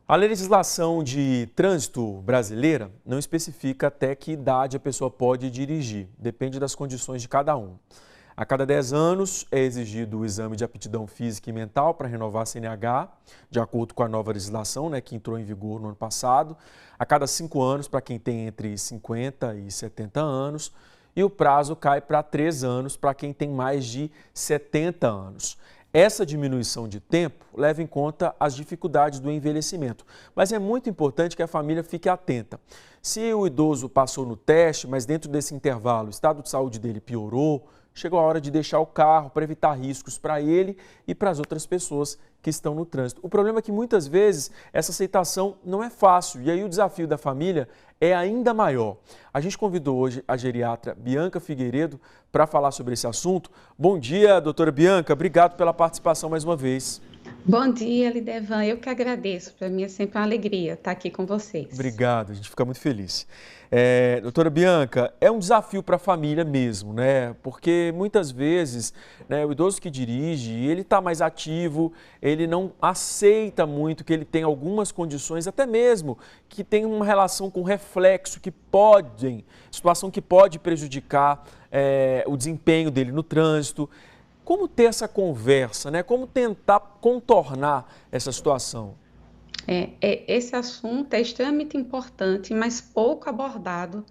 A legislação de trânsito brasileira não especifica até que idade a pessoa pode dirigir, depende das condições de cada um. A cada 10 anos é exigido o exame de aptidão física e mental para renovar a CNH, de acordo com a nova legislação, que entrou em vigor no ano passado. A cada 5 anos para quem tem entre 50 e 70 anos. E o prazo cai para 3 anos para quem tem mais de 70 anos. Essa diminuição de tempo leva em conta as dificuldades do envelhecimento, mas é muito importante que a família fique atenta. Se o idoso passou no teste, mas dentro desse intervalo o estado de saúde dele piorou, chegou a hora de deixar o carro para evitar riscos para ele e para as outras pessoas que estão no trânsito. O problema é que muitas vezes essa aceitação não é fácil e aí o desafio da família é ainda maior. A gente convidou hoje a geriatra Bianca Figueiredo para falar sobre esse assunto. Bom dia, doutora Bianca. Obrigado pela participação mais uma vez. Bom dia, Lidevan. Eu que agradeço. Para mim é sempre uma alegria estar aqui com vocês. Obrigado, a gente fica muito feliz. Doutora Bianca, é um desafio para a família mesmo, né? Porque muitas vezes, o idoso que dirige, ele está mais ativo, ele não aceita muito que ele tem algumas condições, até mesmo que tem uma relação com reflexo situação que pode prejudicar o desempenho dele no trânsito. Como ter essa conversa, né? Como tentar contornar essa situação? Esse assunto é extremamente importante, mas pouco abordado,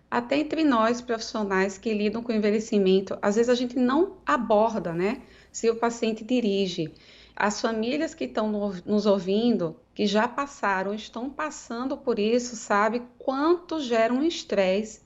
até entre nós profissionais que lidam com envelhecimento. Às vezes a gente não aborda, né? Se o paciente dirige. As famílias que estão nos ouvindo, que já passaram, estão passando por isso, sabe quanto gera um estresse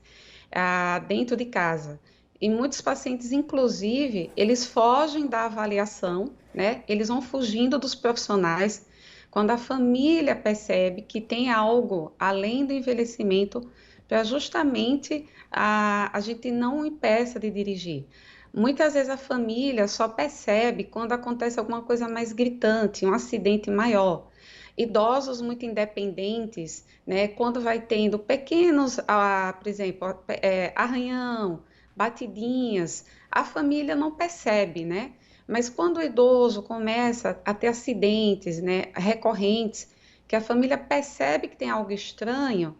dentro de casa. E muitos pacientes, inclusive, eles fogem da avaliação, né? Eles vão fugindo dos profissionais. Quando a família percebe que tem algo além do envelhecimento, para justamente a gente não impeça de dirigir. Muitas vezes a família só percebe quando acontece alguma coisa mais gritante, um acidente maior. Idosos muito independentes, né, quando vai tendo pequenos, por exemplo, arranhão, batidinhas, a família não percebe, né? Mas quando o idoso começa a ter acidentes, né, recorrentes, que a família percebe que tem algo estranho,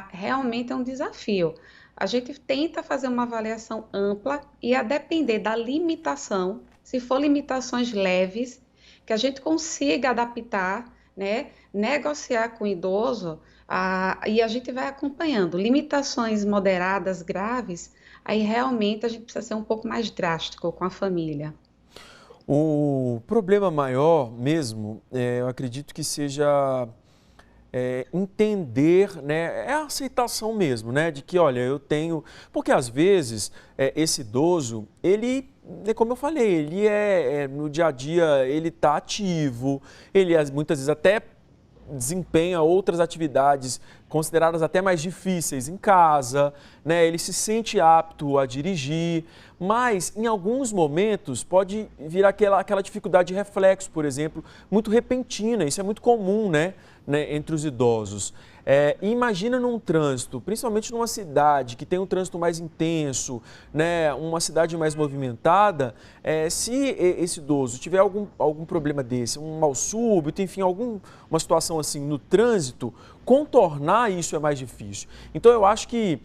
realmente é um desafio. A gente tenta fazer uma avaliação ampla e, a depender da limitação, se for limitações leves, que a gente consiga adaptar, né, negociar com o idoso, e a gente vai acompanhando. Limitações moderadas, graves, aí realmente a gente precisa ser um pouco mais drástico com a família. O problema maior mesmo, eu acredito que seja entender, né, é a aceitação mesmo, né, de que, olha, eu tenho... Porque às vezes esse idoso, ele, como eu falei, ele no dia a dia, ele está ativo, ele muitas vezes até desempenha outras atividades consideradas até mais difíceis em casa, né? Ele se sente apto a dirigir, mas em alguns momentos pode vir aquela dificuldade de reflexo, por exemplo, muito repentina. Isso é muito comum, né, entre os idosos. Imagina num trânsito, principalmente numa cidade que tem um trânsito mais intenso, né, uma cidade mais movimentada, se esse idoso tiver algum problema desse, um mal súbito, enfim, uma situação assim no trânsito, contornar isso é mais difícil. Então eu acho que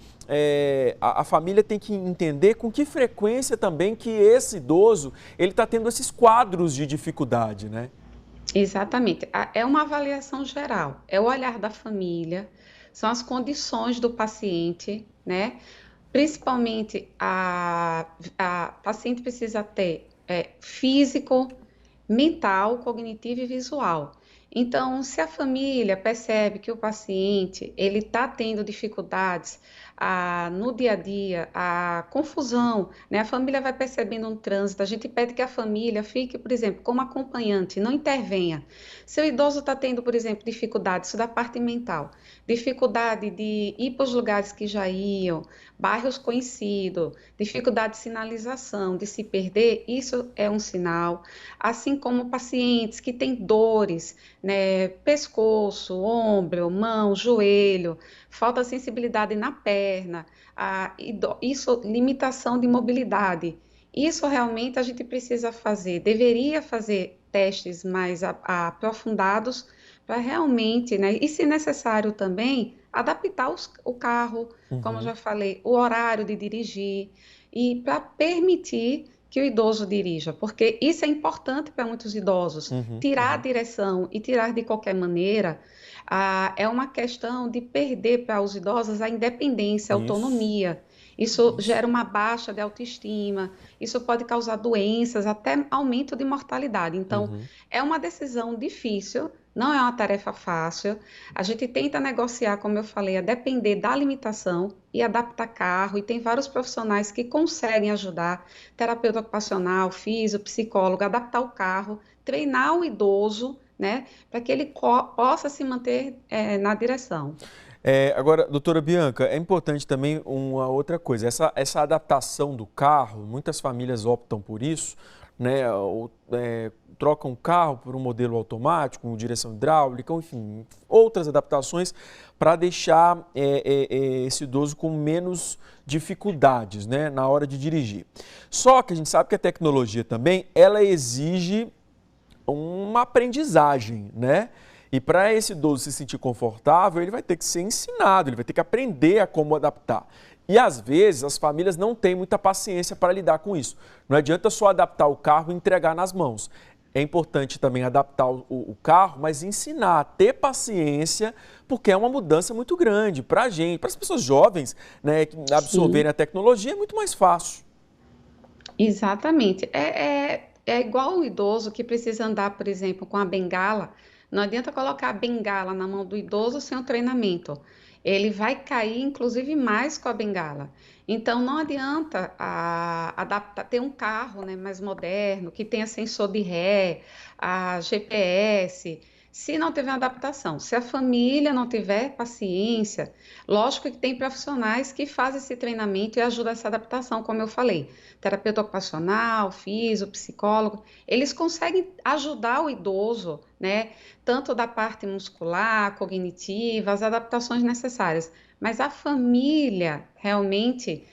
a família tem que entender com que frequência também que esse idoso ele está tendo esses quadros de dificuldade, né? Exatamente. É uma avaliação geral, é o olhar da família, são as condições do paciente, né? Principalmente a paciente precisa ter físico, mental, cognitivo e visual. Então, se a família percebe que o paciente ele está tendo dificuldades no dia a dia, a confusão, né? A família vai percebendo um trânsito, a gente pede que a família fique, por exemplo, como acompanhante, não intervenha. Se o idoso está tendo, por exemplo, dificuldade, isso da parte mental, dificuldade de ir para os lugares que já iam, bairros conhecidos, dificuldade de sinalização, de se perder, isso é um sinal. Assim como pacientes que têm dores, né, pescoço, ombro, mão, joelho, falta sensibilidade na perna, limitação de mobilidade. Isso realmente a gente precisa fazer, deveria fazer testes mais aprofundados para realmente, né, e se necessário também, adaptar o carro, como eu Uhum, já falei, o horário de dirigir, e para permitir que o idoso dirija, porque isso é importante para muitos idosos. uhum, Tirar a uhum. direção e tirar de qualquer maneira, é uma questão de perder para os idosos a independência, a Isso, autonomia. Isso isso. gera uma baixa de autoestima, isso pode causar doenças, até aumento de mortalidade. Então, Uhum. é uma decisão difícil, não é uma tarefa fácil. A gente tenta negociar, como eu falei, a depender da limitação e adaptar carro, e tem vários profissionais que conseguem ajudar, terapeuta ocupacional, físio, psicólogo, adaptar o carro, treinar o idoso, né, para que ele possa se manter na direção. Agora, doutora Bianca, é importante também uma outra coisa. Essa adaptação do carro, muitas famílias optam por isso, né? Trocam o carro por um modelo automático, com direção hidráulica, enfim, outras adaptações para deixar esse idoso com menos dificuldades, né, na hora de dirigir. Só que a gente sabe que a tecnologia também, ela exige uma aprendizagem, né? E para esse idoso se sentir confortável, ele vai ter que ser ensinado, ele vai ter que aprender a como adaptar. E às vezes as famílias não têm muita paciência para lidar com isso. Não adianta só adaptar o carro e entregar nas mãos. É importante também adaptar o carro, mas ensinar, ter paciência, porque é uma mudança muito grande para a gente, para as pessoas jovens, né, que absorverem Sim. a tecnologia é muito mais fácil. Exatamente. É igual o idoso que precisa andar, por exemplo, com a bengala. Não adianta colocar a bengala na mão do idoso sem o treinamento. Ele vai cair, inclusive, mais com a bengala. Então, não adianta adaptar, ter um carro, né, mais moderno, que tenha sensor de ré, GPS, se não tiver adaptação. Se a família não tiver paciência, lógico que tem profissionais que fazem esse treinamento e ajudam essa adaptação, como eu falei, terapeuta ocupacional, físio, psicólogo, eles conseguem ajudar o idoso, né, tanto da parte muscular, cognitiva, as adaptações necessárias, mas a família realmente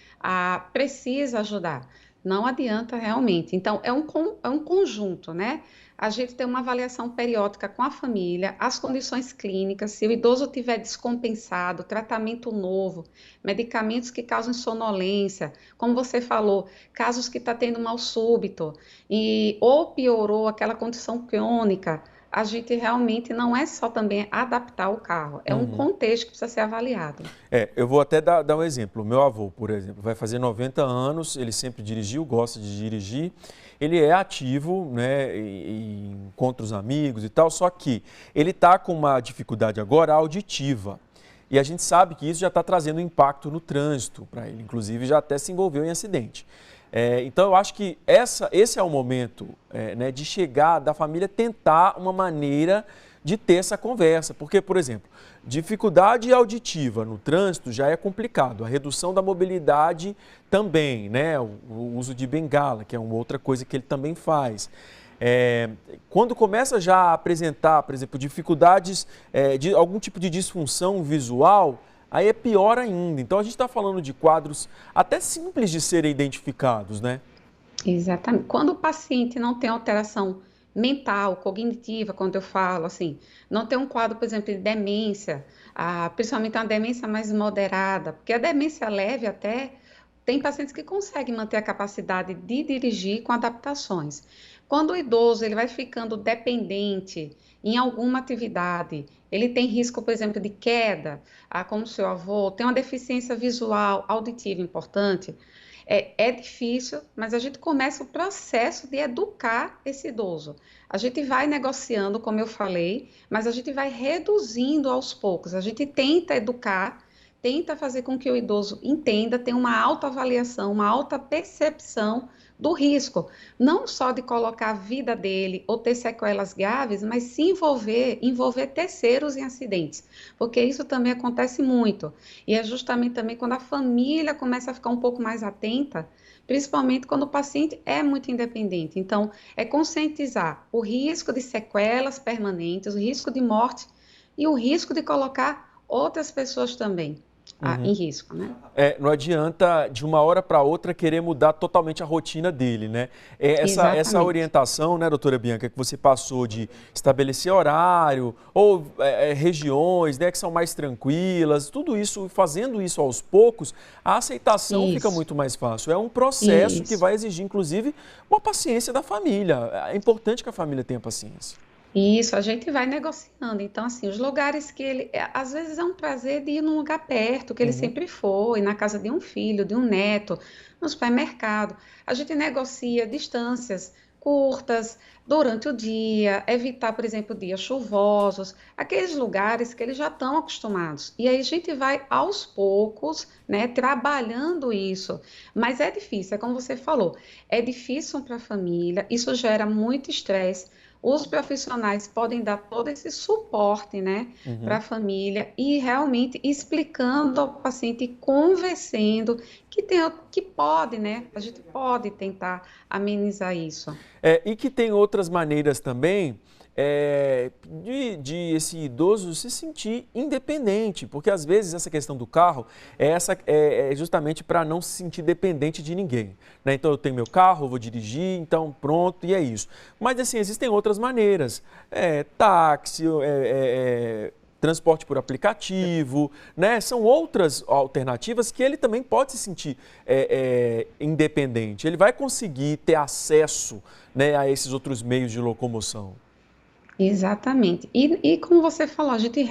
precisa ajudar. Não adianta realmente. Então, é um conjunto, né? A gente tem uma avaliação periódica com a família, as condições clínicas, se o idoso tiver descompensado, tratamento novo, medicamentos que causam sonolência, como você falou, casos que está tendo mal súbito, e ou piorou aquela condição crônica, a gente realmente não é só também adaptar o carro, é um Uhum. contexto que precisa ser avaliado. Eu vou até dar um exemplo. O meu avô, por exemplo, vai fazer 90 anos, ele sempre dirigiu, gosta de dirigir, ele é ativo, né, e encontra os amigos e tal, só que ele está com uma dificuldade agora auditiva. E a gente sabe que isso já está trazendo impacto no trânsito para ele, inclusive já até se envolveu em acidente. Então eu acho que esse é o momento, né, de chegar, da família tentar uma maneira de ter essa conversa. Porque, por exemplo, dificuldade auditiva no trânsito já é complicado. A redução da mobilidade também, né? O uso de bengala, que é uma outra coisa que ele também faz. Quando começa já a apresentar, por exemplo, dificuldades de algum tipo de disfunção visual, aí é pior ainda. Então a gente está falando de quadros até simples de serem identificados, né? Exatamente. Quando o paciente não tem alteração mental, cognitiva, quando eu falo assim, não tem um quadro, por exemplo, de demência, principalmente uma demência mais moderada, porque a demência leve até tem pacientes que conseguem manter a capacidade de dirigir com adaptações. Quando o idoso ele vai ficando dependente em alguma atividade, ele tem risco, por exemplo, de queda, como seu avô, tem uma deficiência visual, auditiva importante. É difícil, mas a gente começa o processo de educar esse idoso. A gente vai negociando, como eu falei, mas a gente vai reduzindo aos poucos. A gente tenta educar, tenta fazer com que o idoso entenda, tenha uma autoavaliação, uma alta percepção do risco, não só de colocar a vida dele ou ter sequelas graves, mas se envolver terceiros em acidentes, porque isso também acontece muito. E é justamente também quando a família começa a ficar um pouco mais atenta, principalmente quando o paciente é muito independente. Então, é conscientizar o risco de sequelas permanentes, o risco de morte e o risco de colocar outras pessoas também. em risco, né? Não adianta de uma hora para outra querer mudar totalmente a rotina dele, né? Essa Exatamente. orientação, né, doutora Bianca, que você passou de estabelecer horário ou regiões, né, que são mais tranquilas, tudo isso, fazendo isso aos poucos, a aceitação fica Isso, muito mais fácil. É um processo que isso. vai exigir, inclusive, uma paciência da família. É importante que a família tenha paciência. Isso, a gente vai negociando. Então, assim, os lugares que ele. Às vezes é um prazer de ir num lugar perto, que ele Uhum. sempre foi, na casa de um filho, de um neto, no supermercado. A gente negocia distâncias curtas durante o dia, evitar, por exemplo, dias chuvosos, aqueles lugares que eles já estão acostumados. E aí a gente vai aos poucos, né, trabalhando isso. Mas é difícil, é como você falou, é difícil para a família, isso gera muito estresse. Os profissionais podem dar todo esse suporte, né, para a Uhum. família e realmente explicando ao paciente, convencendo que pode, né, a gente pode tentar amenizar isso. E que tem outras maneiras também de esse idoso se sentir independente, porque às vezes essa questão do carro é justamente para não se sentir dependente de ninguém, né? Então eu tenho meu carro, eu vou dirigir, então pronto, e é isso. Mas assim, existem outras maneiras, táxi, transporte por aplicativo, né? São outras alternativas que ele também pode se sentir independente. Ele vai conseguir ter acesso, né, a esses outros meios de locomoção. Exatamente. E como você falou, a gente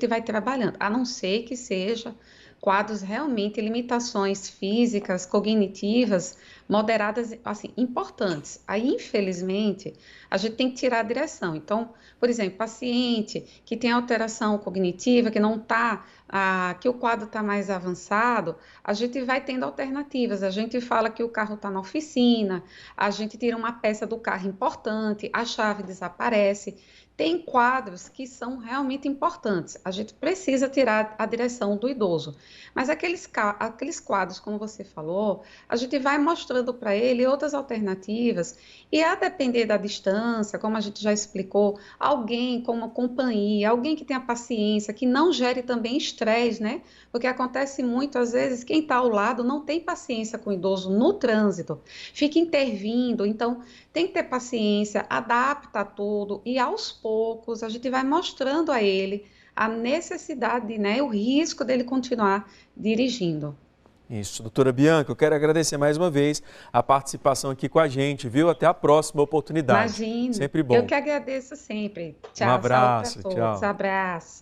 vai trabalhando, a não ser que seja quadros realmente, limitações físicas, cognitivas, moderadas, assim, importantes. Aí, infelizmente, a gente tem que tirar a direção. Então, por exemplo, paciente que tem alteração cognitiva, que não está, que o quadro está mais avançado, a gente vai tendo alternativas. A gente fala que o carro está na oficina, a gente tira uma peça do carro importante, a chave desaparece. Tem quadros que são realmente importantes. A gente precisa tirar a direção do idoso. Mas aqueles quadros, como você falou, a gente vai mostrando para ele outras alternativas. E a depender da distância, como a gente já explicou, alguém com uma companhia, alguém que tenha paciência, que não gere também estresse, né? Porque acontece muito, às vezes, quem está ao lado não tem paciência com o idoso no trânsito, fica intervindo. Então, tem que ter paciência, adapta tudo e aos poucos a gente vai mostrando a ele a necessidade, né, o risco dele continuar dirigindo. Isso, doutora Bianca, eu quero agradecer mais uma vez a participação aqui com a gente, viu? Até a próxima oportunidade. Imagine, Sempre eu bom. que agradeço sempre. Um Tchau, saúde para abraço, todos, tchau. abraço.